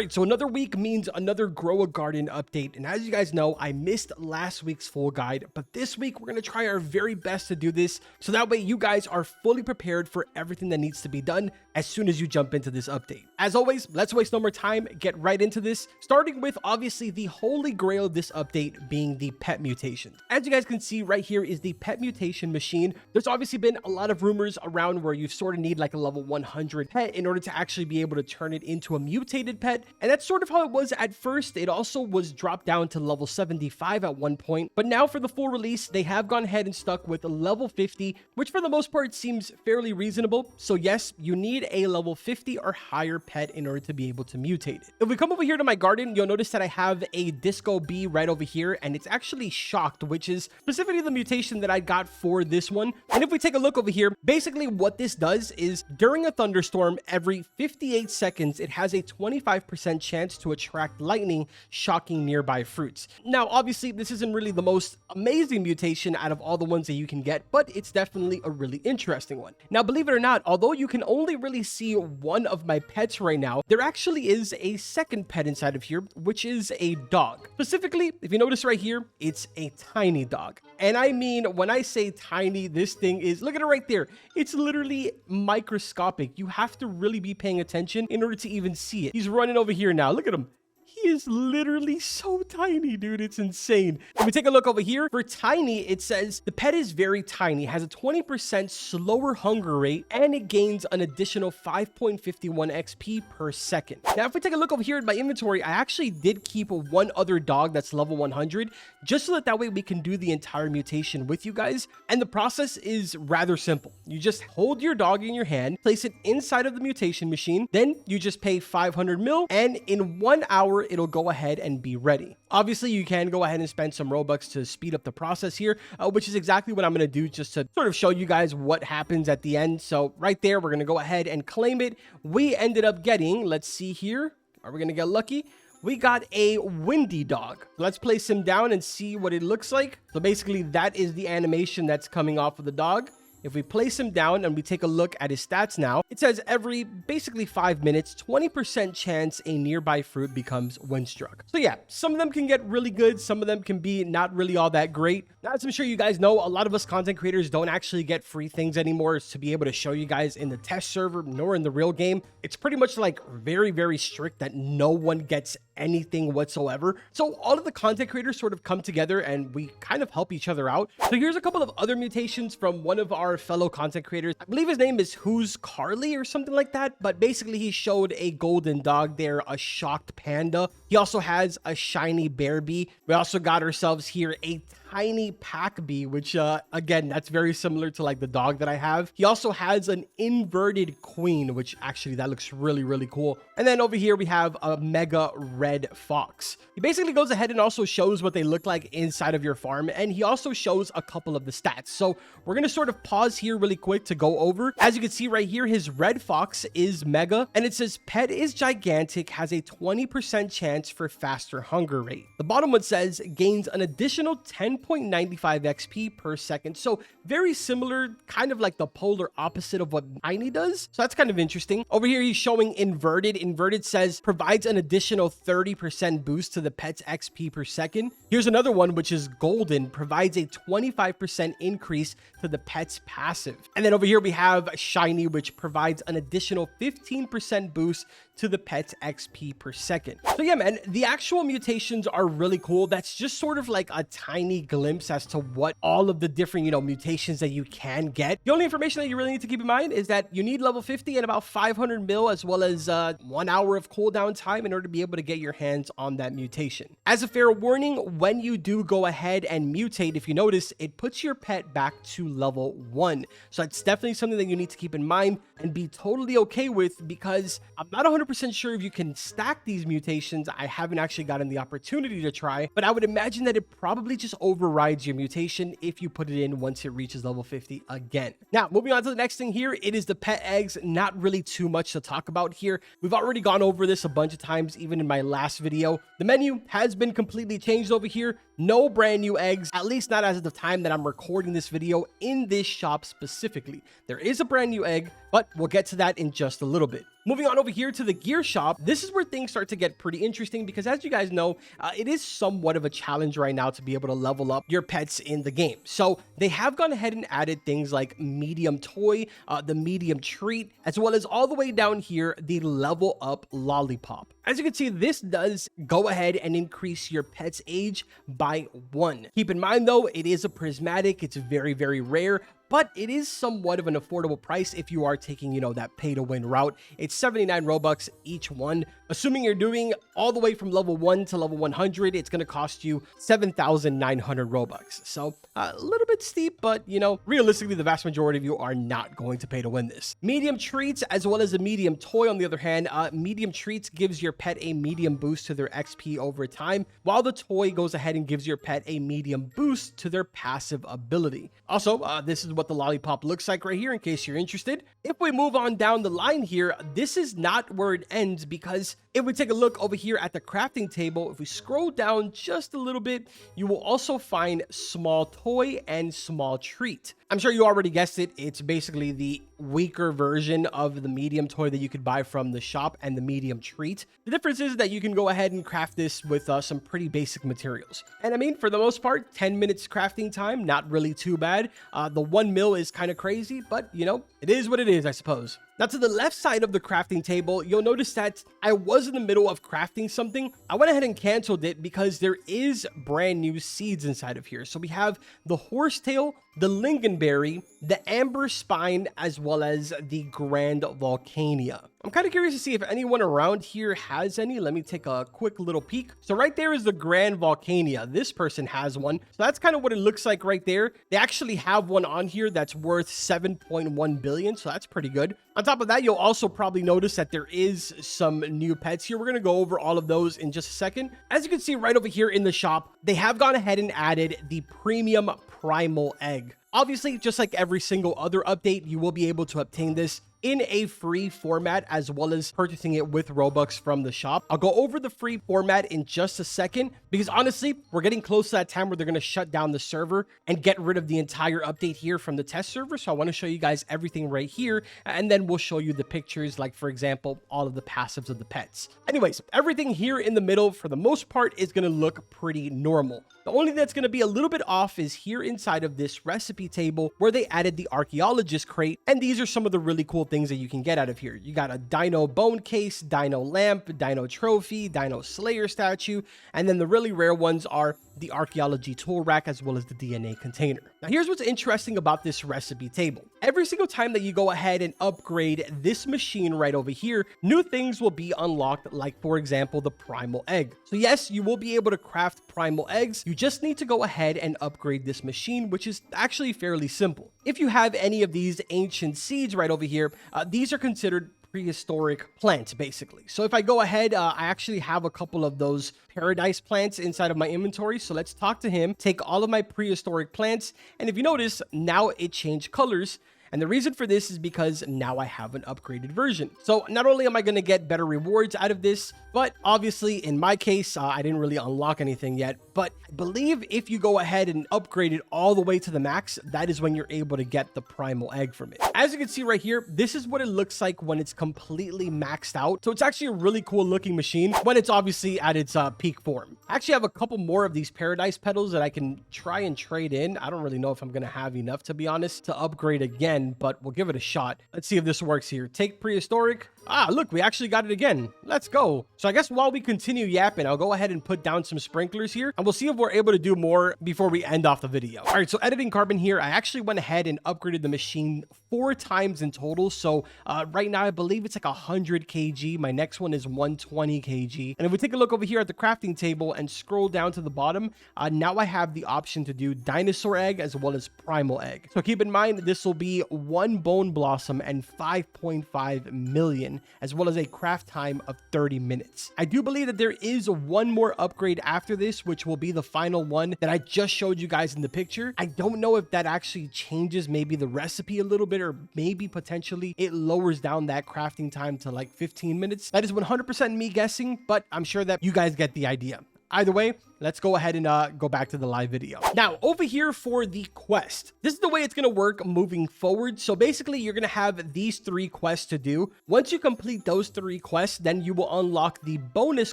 Alright, so another week means another Grow a Garden update, and as you guys know, I missed last week's full guide, but this week we're going to try our very best to do this, so that way you guys are fully prepared for everything that needs to be done as soon as you jump into this update. As always, let's waste no more time, get right into this, starting with obviously the holy grail of this update being the pet mutation. As you guys can see right here is the pet mutation machine. There's obviously been a lot of rumors around where you sort of need like a level 100 pet in order to actually be able to turn it into a mutated pet. And that's sort of how it was at first. It also was dropped down to level 75 at one point, but now for the full release, they have gone ahead and stuck with a level 50, which for the most part seems fairly reasonable. So yes, you need a level 50 or higher pet in order to be able to mutate it. If we come over here to my garden, you'll notice that I have a disco bee right over here, and it's actually shocked, which is specifically the mutation that I got for this one. And if we take a look over here, basically what this does is during a thunderstorm, every 58 seconds, it has a 25% chance to attract lightning, shocking nearby fruits. Now, obviously, this isn't really the most amazing mutation out of all the ones that you can get, but it's definitely a really interesting one. Now, believe it or not, although you can only really see one of my pets right now, there actually is a second pet inside of here, which is a dog. Specifically, if you notice right here, it's a tiny dog. And I mean, when I say tiny, this thing is, look at it right there. It's literally microscopic. You have to really be paying attention in order to even see it. He's running over here now. Look at him. He is literally so tiny, dude. It's insane. If we take a look over here, for tiny, it says the pet is very tiny, has a 20% slower hunger rate, and it gains an additional 5.51 XP per second. Now, if we take a look over here at my inventory, I actually did keep one other dog that's level 100, just so that way we can do the entire mutation with you guys. And the process is rather simple. You just hold your dog in your hand, place it inside of the mutation machine, then you just pay 500 mil, and in 1 hour, it'll go ahead and be ready. Obviously, you can go ahead and spend some Robux to speed up the process here, which is exactly what I'm going to do just to sort of show you guys what happens at the end. So right there, we're going to go ahead and claim it. We ended up getting, let's see here, are we going to get lucky? We got a windy dog. Let's place him down and see what it looks like. So basically, that is the animation that's coming off of the dog. If we place him down and we take a look at his stats now, it says every basically 5 minutes, 20% chance a nearby fruit becomes windstruck. So yeah, some of them can get really good. Some of them can be not really all that great. Now, as I'm sure you guys know, a lot of us content creators don't actually get free things anymore to be able to show you guys in the test server nor in the real game. It's pretty much like very, very strict that no one gets anything whatsoever. So all of the content creators sort of come together and we kind of help each other out. So here's a couple of other mutations from one of our fellow content creators. I believe his name is Who's Carly or something like that, but basically he showed a golden dog there, a shocked panda. He also has a shiny bear bee. We also got ourselves here a tiny pack bee, which again, that's very similar to like the dog that I have. He also has an inverted queen, which actually that looks really, really cool. And then over here we have a mega red fox. He basically goes ahead and also shows what they look like inside of your farm, and he also shows a couple of the stats. So we're gonna sort of pause here really quick to go over. As you can see right here, his red fox is mega, and it says pet is gigantic, has a 20% chance for faster hunger rate. The bottom one says gains an additional 10.95 XP per second. So very similar, kind of like the polar opposite of what tiny does. So that's kind of interesting. Over here, he's showing inverted. Inverted says provides an additional 30% boost to the pet's XP per second. Here's another one, which is golden, provides a 25% increase to the pet's passive. And then over here, we have shiny, which provides an additional 15% boost to the pet's XP per second. So yeah, man, the actual mutations are really cool. That's just sort of like a tiny glimpse as to what all of the different, mutations that you can get. The only information that you really need to keep in mind is that you need level 50 and about 500 mil, as well as 1 hour of cooldown time in order to be able to get your hands on that mutation. As a fair warning, when you do go ahead and mutate, if you notice, it puts your pet back to level 1. So it's definitely something that you need to keep in mind and be totally okay with, because I'm not 100% sure if you can stack these mutations. I haven't actually gotten the opportunity to try, but I would imagine that it probably just overrides your mutation if you put it in once it reaches level 50 again. Now, moving on to the next thing here, it is the pet eggs. Not really too much to talk about here. We've already gone over this a bunch of times, even in my last video. The menu has been completely changed over here. No brand new eggs, at least not as of the time that I'm recording this video in this shop specifically. There is a brand new egg, but we'll get to that in just a little bit. Moving on over here to the gear shop, this is where things start to get pretty interesting because as you guys know, it is somewhat of a challenge right now to be able to level up your pets in the game. So they have gone ahead and added things like medium toy, the medium treat, as well as all the way down here, the level up lollipop. As you can see, this does go ahead and increase your pet's age by 1. Keep in mind though, it is a prismatic, it's very, very rare, but it is somewhat of an affordable price if you are taking, that pay to win route. It's 79 Robux each one. Assuming you're doing all the way from level 1 to level 100, it's going to cost you 7,900 Robux. So a little bit steep, but realistically, the vast majority of you are not going to pay to win this. Medium treats, as well as a medium toy, on the other hand, medium treats gives your pet a medium boost to their XP over time, while the toy goes ahead and gives your pet a medium boost to their passive ability. Also, this is what the lollipop looks like right here in case you're interested. If we move on down the line here, this is not where it ends, because if we take a look over here at the crafting table, if we scroll down just a little bit, you will also find small toy and small treat. I'm sure you already guessed it. It's basically the weaker version of the medium toy that you could buy from the shop and the medium treat. The difference is that you can go ahead and craft this with some pretty basic materials. And I mean, for the most part, 10 minutes crafting time, not really too bad. The 1 mil is kind of crazy, but it is what it is, I suppose. Now, to the left side of the crafting table, you'll notice that I was in the middle of crafting something. I went ahead and canceled it because there is brand new seeds inside of here. So we have the horsetail, the lingonberry, the amber spine, as well as the grand volcania. I'm kind of curious to see if anyone around here has any. Let me take a quick little peek. So right there is the grand volcania. This person has one. So that's kind of what it looks like right there. They actually have one on here that's worth 7.1 billion. So that's pretty good. On top of that, you'll also probably notice that there is some new pets here. We're going to go over all of those in just a second. As you can see right over here in the shop, they have gone ahead and added the premium primal egg. Obviously, just like every single other update, you will be able to obtain this in a free format, as well as purchasing it with Robux from the shop. I'll go over the free format in just a second, because honestly, we're getting close to that time where they're going to shut down the server and get rid of the entire update here from the test server. So I want to show you guys everything right here, and then we'll show you the pictures, like for example, all of the passives of the pets. Anyways, everything here in the middle, for the most part, is going to look pretty normal. The only thing that's going to be a little bit off is here inside of this recipe table, where they added the archaeologist crate, and these are some of the really cool things that you can get out of here. You got a dino bone case, dino lamp, dino trophy, dino slayer statue, and then the really rare ones are the archaeology tool rack, as well as the DNA container. Now, here's what's interesting about this recipe table. Every single time that you go ahead and upgrade this machine right over here, new things will be unlocked, like for example, the primal egg. So yes, you will be able to craft primal eggs. You just need to go ahead and upgrade this machine, which is actually fairly simple. If you have any of these ancient seeds right over here, these are considered prehistoric plants, basically. So if I go ahead, I actually have a couple of those paradise plants inside of my inventory. So let's talk to him, take all of my prehistoric plants, and if you notice, now it changed colors. And the reason for this is because now I have an upgraded version. So not only am I going to get better rewards out of this, but obviously in my case, I didn't really unlock anything yet. But I believe if you go ahead and upgrade it all the way to the max, that is when you're able to get the primal egg from it. As you can see right here, this is what it looks like when it's completely maxed out. So it's actually a really cool looking machine when it's obviously at its peak form. I actually have a couple more of these paradise petals that I can try and trade in. I don't really know if I'm going to have enough, to be honest, to upgrade again, but we'll give it a shot. Let's see if this works here. Take prehistoric. Ah, look, we actually got it again. Let's go. So I guess while we continue yapping, I'll go ahead and put down some sprinklers here, and we'll see if we're able to do more before we end off the video. All right, so editing carbon here, I actually went ahead and upgraded the machine 4 times in total. So right now, I believe it's like 100 kg. My next one is 120 kg. And if we take a look over here at the crafting table and scroll down to the bottom, now I have the option to do dinosaur egg as well as primal egg. So keep in mind, this will be 1 bone blossom and 5.5 million, as well as a craft time of 30 minutes. I do believe that there is one more upgrade after this, which will be the final one that I just showed you guys in the picture. I don't know if that actually changes maybe the recipe a little bit, or maybe potentially it lowers down that crafting time to like 15 minutes. That is 100% me guessing, but I'm sure that you guys get the idea. Either way, let's go ahead and go back to the live video. Now, over here for the quest, this is the way it's going to work moving forward. So basically, you're going to have these 3 quests to do. Once you complete those 3 quests, then you will unlock the bonus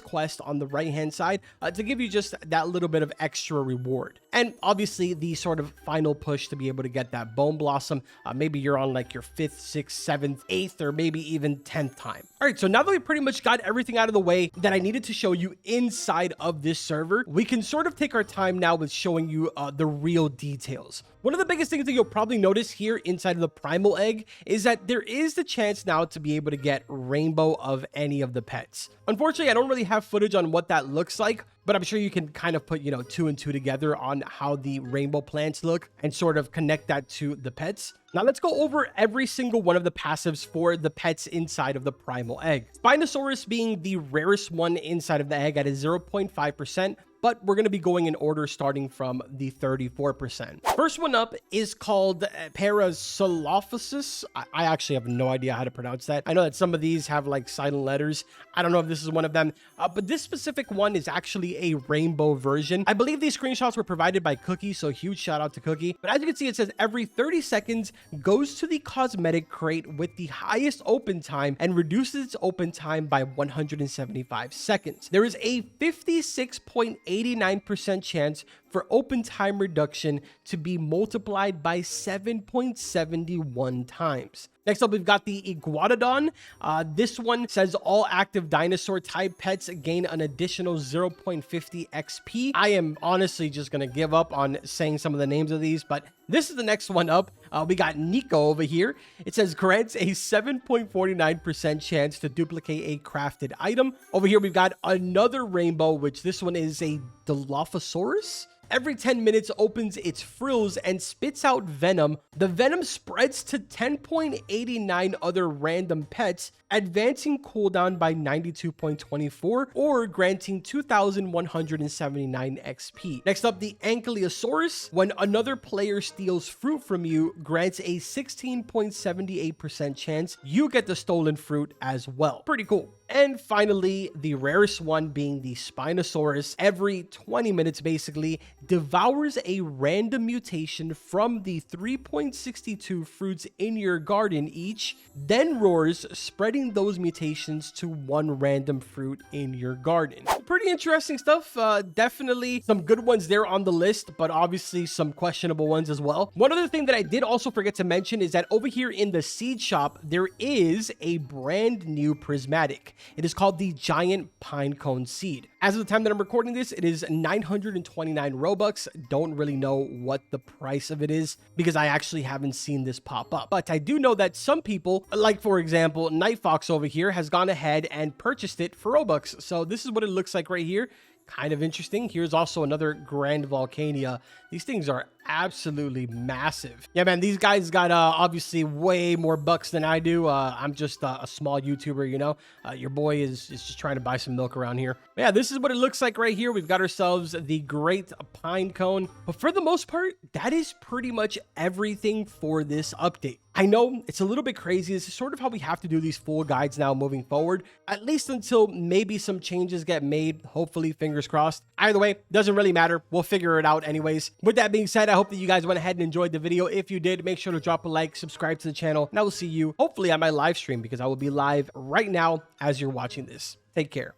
quest on the right-hand side to give you just that little bit of extra reward. And obviously, the sort of final push to be able to get that bone blossom. Maybe you're on like your 5th, 6th, 7th, 8th, or maybe even 10th time. All right, so now that we pretty much got everything out of the way that I needed to show you inside of this server, we can sort of take our time now with showing you the real details. One of the biggest things that you'll probably notice here inside of the primal egg is that there is the chance now to be able to get rainbow of any of the pets. Unfortunately, I don't really have footage on what that looks like, but I'm sure you can kind of put, 2 and 2 together on how the rainbow plants look and sort of connect that to the pets. Now let's go over every single one of the passives for the pets inside of the primal egg. Spinosaurus being the rarest one inside of the egg at a 0.5%. But we're going to be going in order starting from the 34%. First one up is called Parasolophysis. I actually have no idea how to pronounce that. I know that some of these have like silent letters. I don't know if this is one of them, but this specific one is actually a rainbow version. I believe these screenshots were provided by Cookie, so huge shout out to Cookie. But as you can see, it says every 30 seconds goes to the cosmetic crate with the highest open time and reduces its open time by 175 seconds. There is a 56.89% chance for open time reduction to be multiplied by 7.71 times. Next up, we've got the Iguanodon. This one says all active dinosaur type pets gain an additional 0.50 XP. I am honestly just going to give up on saying some of the names of these, but this is the next one up. We got Nico over here. It says grants a 7.49% chance to duplicate a crafted item. Over here, we've got another rainbow, which this one is a Dilophosaurus. Every 10 minutes opens its frills and spits out venom. The venom spreads to 10.89 other random pets, advancing cooldown by 92.24 or granting 2,179 XP. Next up, the Ankylosaurus. When another player steals fruit from you, grants a 16.78% chance you get the stolen fruit as well. Pretty cool. And finally, the rarest one being the Spinosaurus. Every 20 minutes basically devours a random mutation from the 3.62 fruits in your garden each, then roars, spreading those mutations to one random fruit in your garden. Pretty interesting stuff. Definitely some good ones there on the list, but obviously some questionable ones as well. One other thing that I did also forget to mention is that over here in the seed shop, there is a brand new prismatic. It is called the Giant Pinecone Seed. As of the time that I'm recording this, it is 929 Robux. Don't really know what the price of it is because I actually haven't seen this pop up. But I do know that some people, like for example, Night Fox over here, has gone ahead and purchased it for Robux. So this is what it looks like right here. Kind of interesting. Here's also another Grand Volcania. These things are absolutely massive. Yeah, man, these guys got obviously way more bucks than I do. I'm just a small YouTuber, you know. Your boy is just trying to buy some milk around here. But yeah, this is what it looks like right here. We've got ourselves the Great Pine Cone. But for the most part, that is pretty much everything for this update. I know it's a little bit crazy. This is sort of how we have to do these full guides now moving forward, at least until maybe some changes get made. Hopefully, fingers crossed. Either way, doesn't really matter. We'll figure it out anyways. With that being said, I hope that you guys went ahead and enjoyed the video. If you did, make sure to drop a like, subscribe to the channel, and I will see you hopefully on my live stream because I will be live right now as you're watching this. Take care.